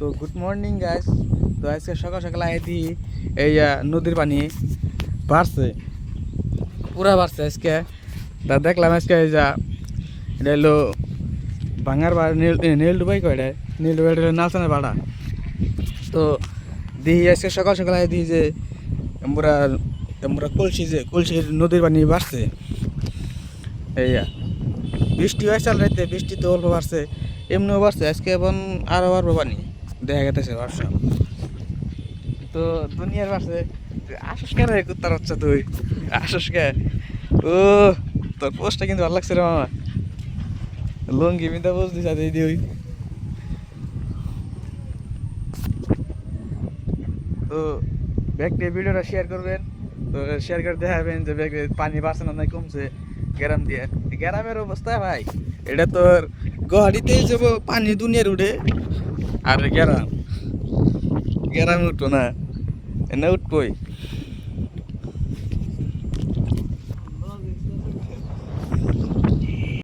তো good morning guys. তো আজকে সকাল সকাল আইতি এই নদীর পানি বাড়ছে, পুরা বাড়ছে আজকে। তা দেখলাম আজকে এই যা এটা হলো ভাঙার বা নীল ডুবাই কয় এটা, নীল ডুবাই হলো নালসানের ভাড়া। তো দিই আজকে সকাল সকাল আই দিই যে আমরা আমরা কলসির নদীর পানি বাড়ছে। এই বৃষ্টি হয় চাল রাইতে, বৃষ্টি তো অল্প বাড়ছে, এমনিও বাড়ছে আজকে, এবং আরও বাড়বো পানি দেখা গেতেছে বার্ষা। তো দুনিয়ার বাড়ছে। আসস কেন কুত্তার হচ্ছে তুই, আসস কে? ও তোর পোস্টটা কিন্তু ভালো লাগছে রে মামা, লঙ্গি মিদা পোস্ট দিস দিদি ওই। তো ব্যাগটি ভিডিওটা শেয়ার করবেন, তো শেয়ার করে দেখাবেন যে ব্যাগে পানি বাড়ছে না নাই কমছে। গ্রাম দিয়ে গ্রামের অবস্থা ভাই, এটা তোর গুয়াহাটিতেই যাবো পানি দুনিয়ার উঠে, আর গ্রামে উঠবো না, এনে উঠবই।